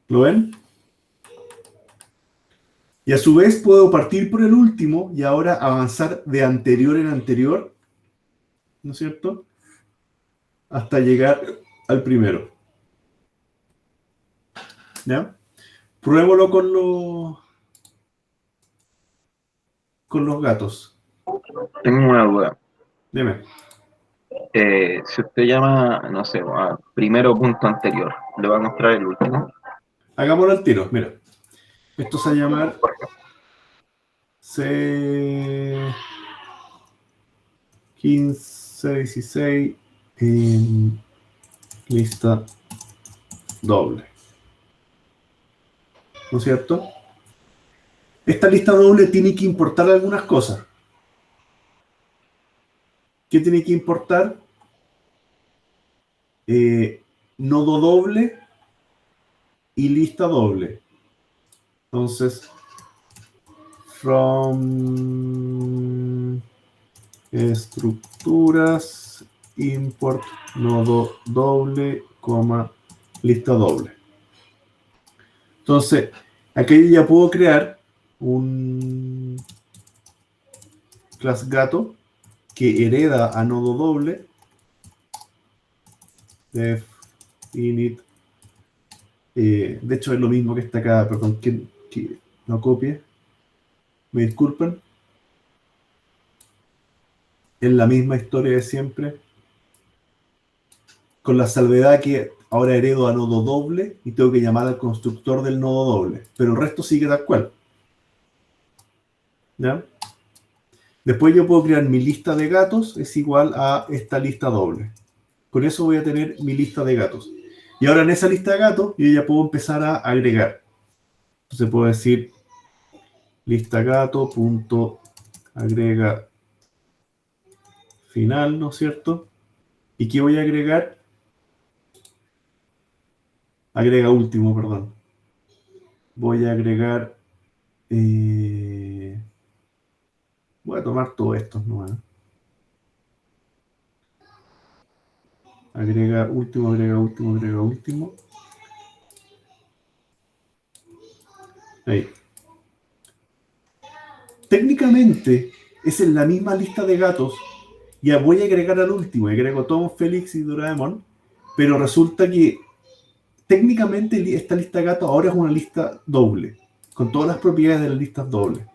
¿Lo ven? Y a su vez puedo partir por el último y ahora avanzar de anterior en anterior, ¿no es cierto? Hasta llegar al primero. ¿Ya? Pruébalo con los gatos. Tengo una duda. Dime. Si usted llama, no sé, a primero punto anterior, le va a mostrar el último. Hagámoslo al tiro. Mira. Esto se va a llamar C1516 en lista doble. ¿No es cierto? Esta lista doble tiene que importar algunas cosas. ¿Qué tiene que importar? Nodo doble y lista doble. Entonces, from estructuras import nodo doble, lista doble. Entonces, aquí ya puedo crear un class gato que hereda a nodo doble def init. De hecho, es lo mismo que está acá, perdón, que no copie. Me disculpen. Es la misma historia de siempre. Con la salvedad que ahora heredo a nodo doble y tengo que llamar al constructor del nodo doble. Pero el resto sigue tal cual. ¿Ya? Después yo puedo crear mi lista de gatos, es igual a esta lista doble. Con eso voy a tener mi lista de gatos. Y ahora en esa lista de gatos yo ya puedo empezar a agregar. Entonces puedo decir lista gato punto agrega final, ¿no es cierto? ¿Y qué voy a agregar? Agrega último, perdón. Voy a agregar... voy a tomar todo esto, ¿no? Agrega último, agrega último, agrega último. Ahí. Técnicamente es en la misma lista de gatos. Ya voy a agregar al último. Agrego Tom, Félix y Doraemon. Pero resulta que técnicamente esta lista de gatos ahora es una lista doble. Con todas las propiedades de las listas dobles.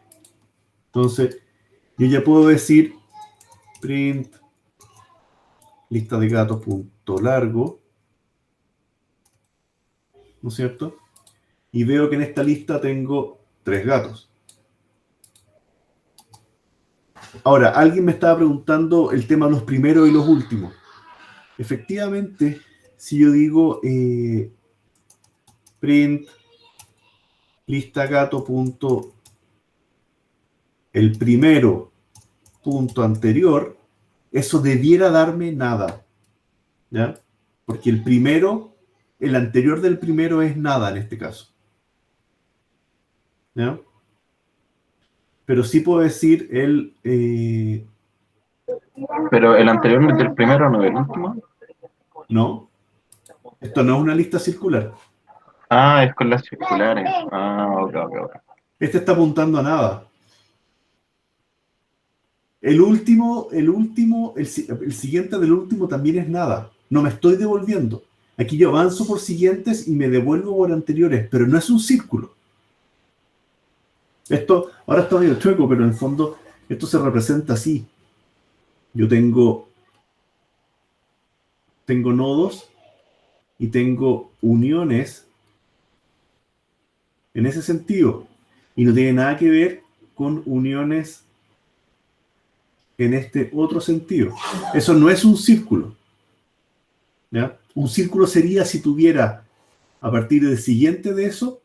Entonces, yo ya puedo decir print lista de gatos punto largo. ¿No es cierto? Y veo que en esta lista tengo 3 gatos. Ahora, alguien me estaba preguntando el tema de los primeros y los últimos. Efectivamente, si yo digo print lista gato punto el primero punto anterior, eso debiera darme nada, ¿ya? Porque el anterior del primero es nada en este caso, ¿ya? Pero sí puedo decir Pero el anterior no es del primero, no del último. no, esto no es una lista circular. Ah, es con las circulares. Ah, ok. Este está apuntando a nada. El siguiente del último también es nada. No me estoy devolviendo. Aquí yo avanzo por siguientes y me devuelvo por anteriores, pero no es un círculo. Esto ahora está medio chueco, pero en el fondo esto se representa así. Yo tengo nodos y tengo uniones en ese sentido. Y no tiene nada que ver con uniones en este otro sentido. Eso no es un círculo, ¿ya? Un círculo sería si tuviera, a partir del siguiente de eso,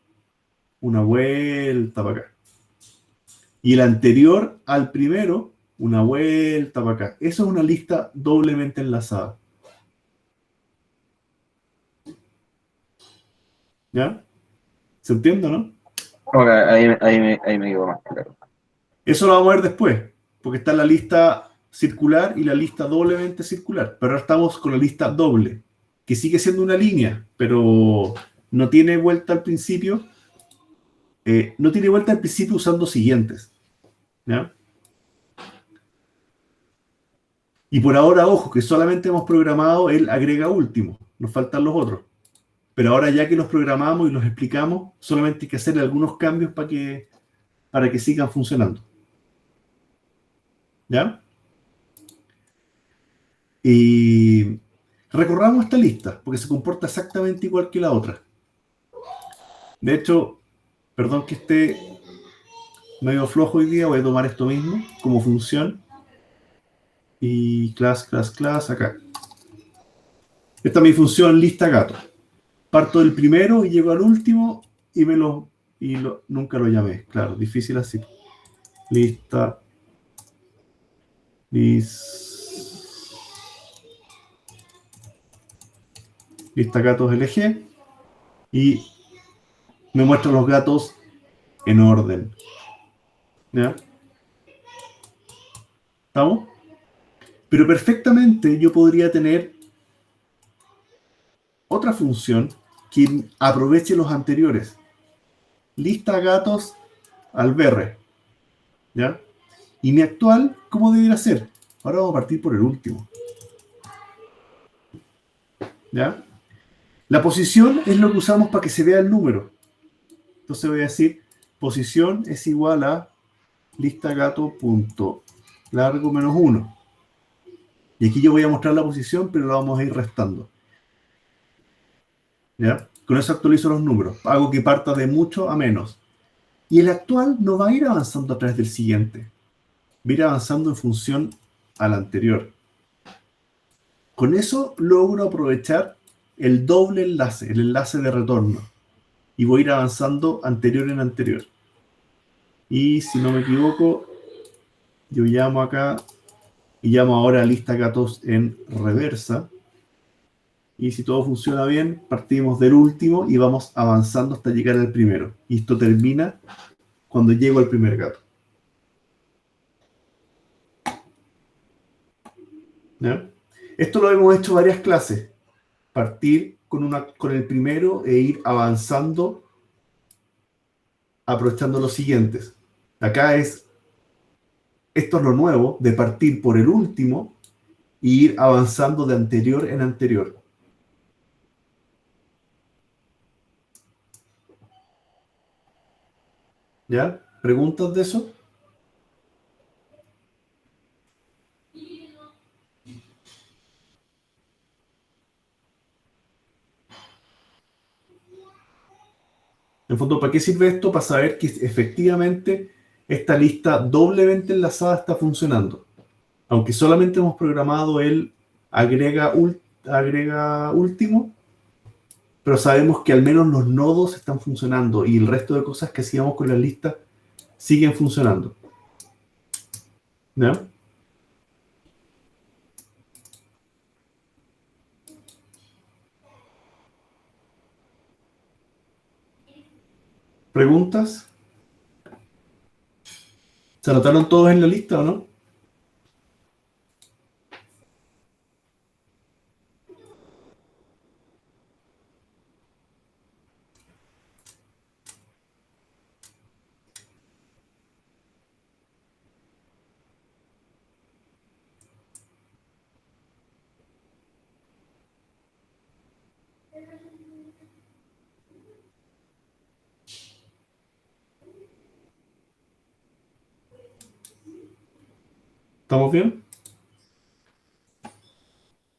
una vuelta para acá. Y el anterior al primero, una vuelta para acá. Eso es una lista doblemente enlazada. ¿Ya? ¿Se entiende, no? Ok, ahí me quedo más claro. Eso lo vamos a ver después, porque está la lista circular y la lista doblemente circular. Pero ahora estamos con la lista doble, que sigue siendo una línea, pero no tiene vuelta al principio. No tiene vuelta al principio usando siguientes, ¿ya? Y por ahora, ojo, que solamente hemos programado el agrega último. Nos faltan los otros. Pero ahora ya que los programamos y los explicamos, solamente hay que hacer algunos cambios para que sigan funcionando. ¿Ya? Y recorramos esta lista, porque se comporta exactamente igual que la otra. De hecho, perdón que esté medio flojo hoy día, voy a tomar esto mismo como función. Y class, acá. Esta es mi función lista gato. Parto del primero y llego al último y nunca lo llamé. Claro, difícil así. Lista gatos LG y me muestra los gatos en orden. ¿Ya? ¿Estamos? Pero perfectamente yo podría tener otra función que aproveche los anteriores. Lista gatos al BR. ¿Ya? Y mi actual, ¿cómo debería ser? Ahora vamos a partir por el último. ¿Ya? La posición es lo que usamos para que se vea el número. Entonces voy a decir, posición es igual a lista gato punto largo menos 1. Y aquí yo voy a mostrar la posición, pero la vamos a ir restando. ¿Ya? Con eso actualizo los números. Hago que parta de mucho a menos. Y el actual no va a ir avanzando a través del siguiente. Va a ir avanzando en función al anterior. Con eso logro aprovechar el doble enlace, el enlace de retorno. Y voy a ir avanzando anterior en anterior. Y si no me equivoco, yo llamo acá y llamo ahora a lista gatos en reversa. Y si todo funciona bien, partimos del último y vamos avanzando hasta llegar al primero. Y esto termina cuando llego al primer gato. ¿Ya? Esto lo hemos hecho varias clases. Partir con el primero e ir avanzando aprovechando los siguientes. Acá esto es lo nuevo, de partir por el último e ir avanzando de anterior en anterior. ¿Ya? ¿Preguntas de eso? En fondo, ¿para qué sirve esto? Para saber que efectivamente esta lista doblemente enlazada está funcionando. Aunque solamente hemos programado el agrega último, pero sabemos que al menos los nodos están funcionando y el resto de cosas que hacíamos con la lista siguen funcionando. ¿Ya? ¿Preguntas? ¿Se anotaron todos en la lista o no? ¿Estamos bien?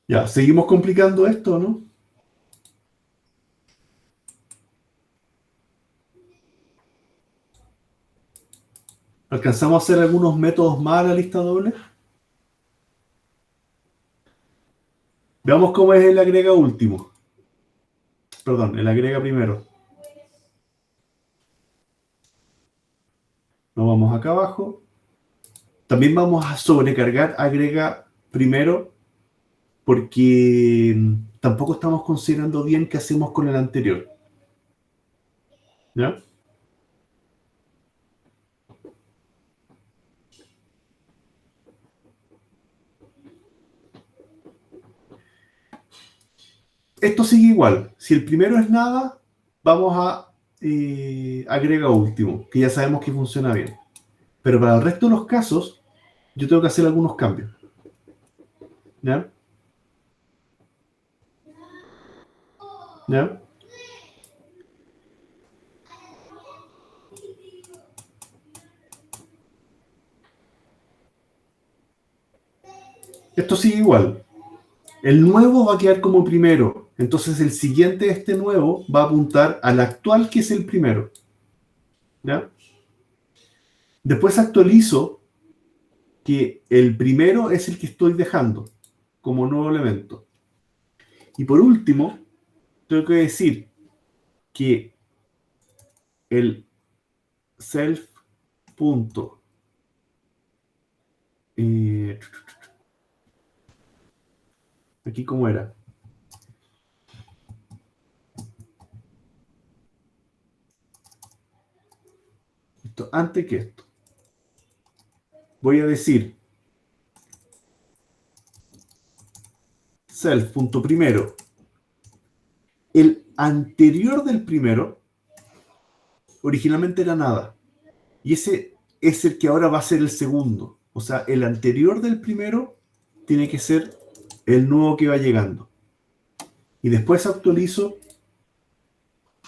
Ya, ¿seguimos complicando esto o no? ¿Alcanzamos a hacer algunos métodos más a la lista doble? Veamos cómo es el agrega último. Perdón, el agrega primero. Nos vamos acá abajo. También vamos a sobrecargar agrega primero porque tampoco estamos considerando bien qué hacemos con el anterior. ¿Ya? Esto sigue igual. Si el primero es nada, vamos a agrega último, que ya sabemos que funciona bien. Pero para el resto de los casos, yo tengo que hacer algunos cambios. ¿Ya? ¿Ya? Esto sigue igual. El nuevo va a quedar como primero. Entonces el siguiente de este nuevo va a apuntar al actual que es el primero. ¿Ya? Después actualizo que el primero es el que estoy dejando como nuevo elemento. Y por último, tengo que decir que el self punto aquí como era. Esto, antes que esto. Voy a decir self punto primero. El anterior del primero originalmente era nada. Y ese es el que ahora va a ser el segundo. O sea, el anterior del primero tiene que ser el nuevo que va llegando. Y después actualizo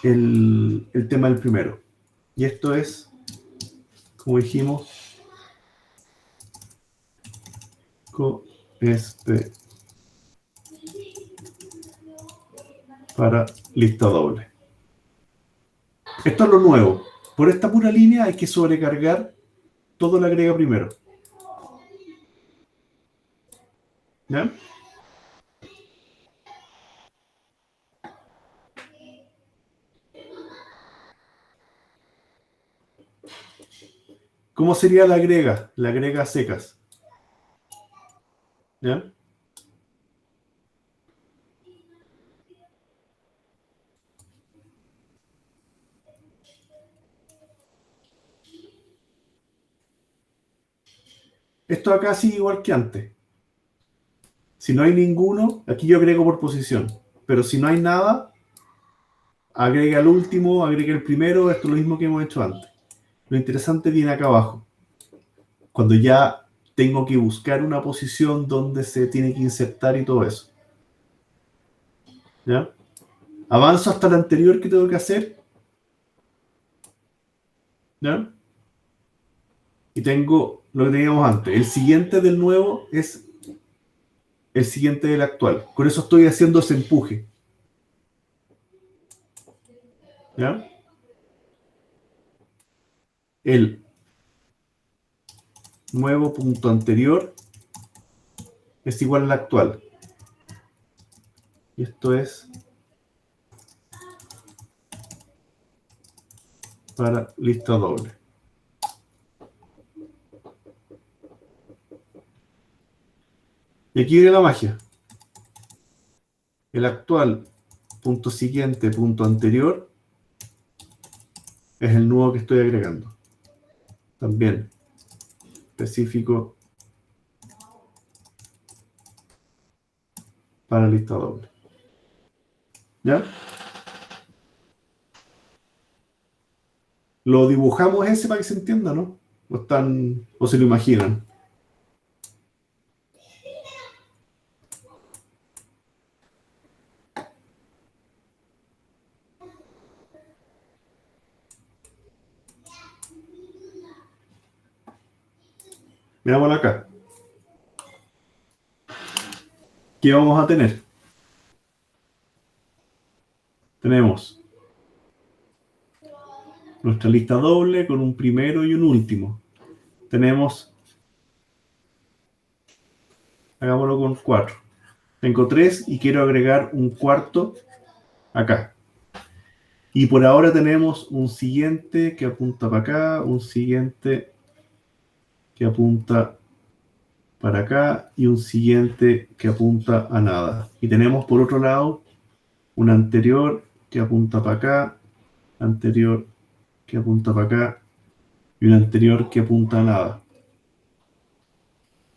el tema del primero. Y esto es, como dijimos, este para lista doble. Esto es lo nuevo. Por esta pura línea hay que sobrecargar todo lo agrega primero. ¿Ya? ¿Cómo sería la agrega? La agrega a secas. ¿Ya? Esto acá sigue igual que antes. Si no hay ninguno, aquí yo agrego por posición. Pero si no hay nada, agrega el último, agrega el primero, esto es lo mismo que hemos hecho antes. Lo interesante viene acá abajo. Cuando ya tengo que buscar una posición donde se tiene que insertar y todo eso. ¿Ya? Avanzo hasta el anterior que tengo que hacer. ¿Ya? Y tengo lo que teníamos antes. El siguiente del nuevo es el siguiente del actual. Con eso estoy haciendo ese empuje. ¿Ya? El nuevo punto anterior es igual al actual. Y esto es para lista doble. Y aquí viene la magia. El actual punto siguiente punto anterior es el nuevo que estoy agregando. También específico para lista doble. ¿Ya? Lo dibujamos ese para que se entienda, ¿no? ¿O se lo imaginan? Veámoslo acá. ¿Qué vamos a tener? Tenemos nuestra lista doble con un primero y un último. Tenemos, hagámoslo con 4. Tengo 3 y quiero agregar un cuarto acá. Y por ahora tenemos un siguiente que apunta para acá, un siguiente que apunta para acá y un siguiente que apunta a nada. Y tenemos por otro lado un anterior que apunta para acá, anterior que apunta para acá y un anterior que apunta a nada.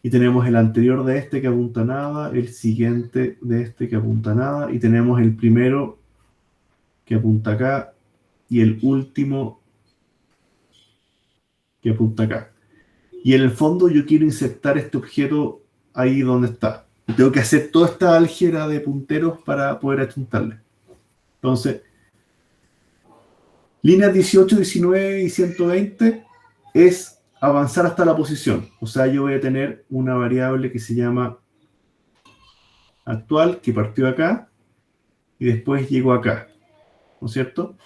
Y tenemos el anterior de este que apunta a nada, el siguiente de este que apunta a nada y tenemos el primero que apunta acá y el último que apunta acá. Y en el fondo yo quiero insertar este objeto ahí donde está. Y tengo que hacer toda esta álgebra de punteros para poder apuntarle. Entonces, líneas 18, 19 y 120 es avanzar hasta la posición. O sea, yo voy a tener una variable que se llama actual, que partió acá, y después llegó acá. ¿No es cierto?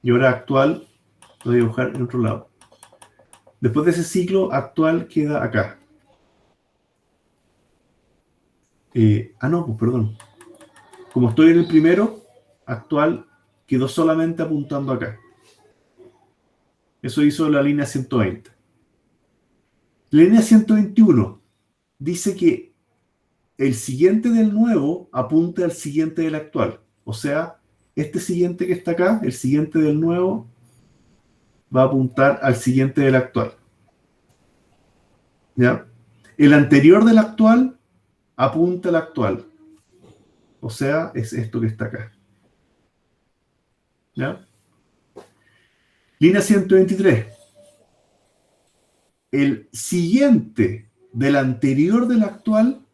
Y ahora actual lo voy a dibujar en otro lado. Después de ese ciclo, actual queda acá. No, pues perdón. Como estoy en el primero, actual quedó solamente apuntando acá. Eso hizo la línea 120. La línea 121 dice que el siguiente del nuevo apunta al siguiente del actual. O sea, este siguiente que está acá, el siguiente del nuevo, va a apuntar al siguiente del actual. ¿Ya? El anterior del actual apunta al actual. O sea, es esto que está acá. ¿Ya? Línea 123. El siguiente del anterior del actual,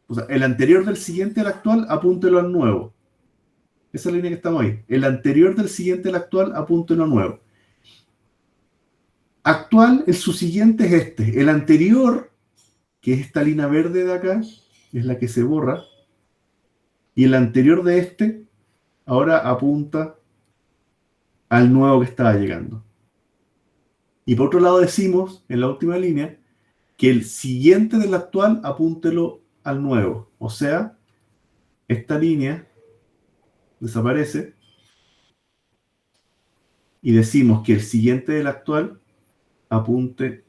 o sea, el anterior del siguiente al actual, apúntelo al nuevo. Esa línea que estamos ahí. El anterior del siguiente al actual, apúntelo al nuevo. Actual, el subsiguiente es este. El anterior, que es esta línea verde de acá, es la que se borra. Y el anterior de este, ahora apunta al nuevo que estaba llegando. Y por otro lado decimos, en la última línea, que el siguiente del actual apúntelo al nuevo. O sea, esta línea desaparece y decimos que el siguiente del actual apunte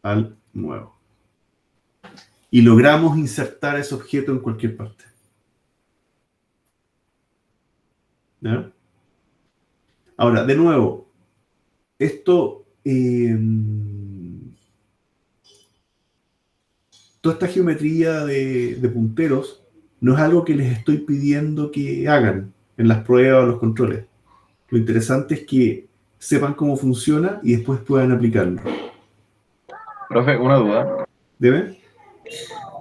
al nuevo. Y logramos insertar ese objeto en cualquier parte. ¿Ya? Ahora, de nuevo, esto, toda esta geometría de punteros no es algo que les estoy pidiendo que hagan en las pruebas o los controles. Lo interesante es que sepan cómo funciona y después puedan aplicarlo. Profe, una duda. ¿Deben?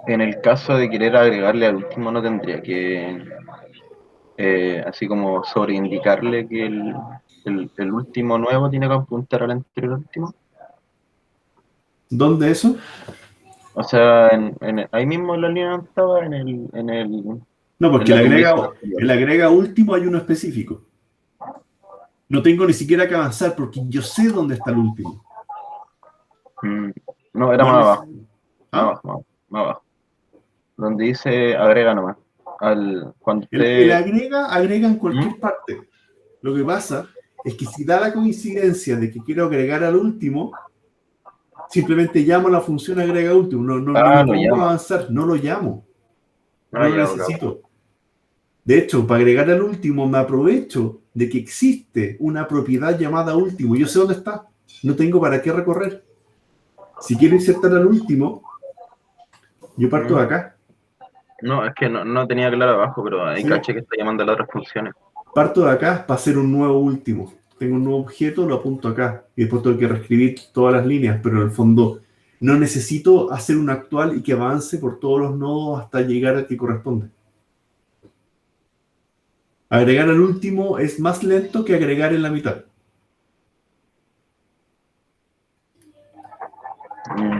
En el caso de querer agregarle al último, ¿no tendría que, así como sobreindicarle que el último nuevo tiene que apuntar al anterior último? ¿Dónde eso? O sea, ahí mismo en la línea donde estaba, No, porque en la el agrega último hay uno específico. No tengo ni siquiera que avanzar porque yo sé dónde está el último. No, era No más abajo. ¿Ah? Más abajo. Donde dice agrega nomás. Cuando El usted... agrega en cualquier parte. Lo que pasa es que si da la coincidencia de que quiero agregar al último, simplemente llamo a la función agrega último. No me lo pongo llama. a avanzar, no lo llamo. No Ah, lo ya, necesito. De hecho, para agregar al último me aprovecho de que existe una propiedad llamada último. Yo sé dónde está. No tengo para qué recorrer. Si quiero insertar al último, yo parto de acá. No, es que no tenía claro abajo, pero ahí Sí. caché que está llamando a las otras funciones. Parto de acá para hacer un nuevo último. Tengo un nuevo objeto, lo apunto acá. Y después tengo que reescribir todas las líneas, pero en el fondo no necesito hacer un actual y que avance por todos los nodos hasta llegar al que corresponde. Agregar al último es más lento que agregar en la mitad.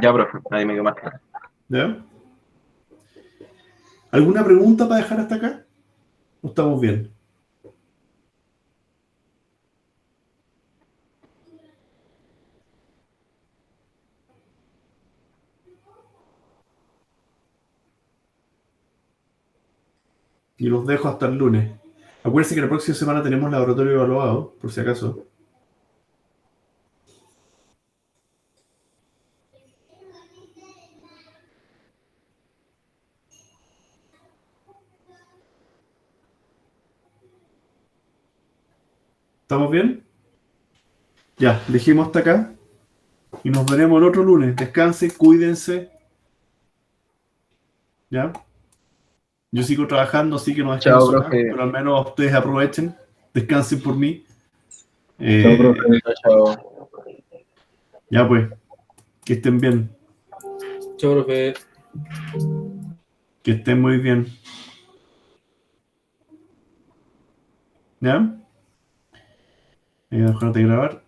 Ya, profe, ahí me quedó más claro. ¿Ya? ¿Alguna pregunta para dejar hasta acá? ¿O estamos bien? Y los dejo hasta el lunes. Acuérdense que la próxima semana tenemos laboratorio evaluado, por si acaso. ¿Estamos bien? Ya, dejemos hasta acá. Y nos veremos el otro lunes. Descansen, cuídense. ¿Ya? Yo sigo trabajando, así que no Chao, descanso más. profe. Pero al menos ustedes aprovechen. Descansen por mí. Chao, profe. Chao. Ya pues. Que estén bien. Chao, profe. Que estén muy bien. ¿Ya? Voy a dejar de grabar.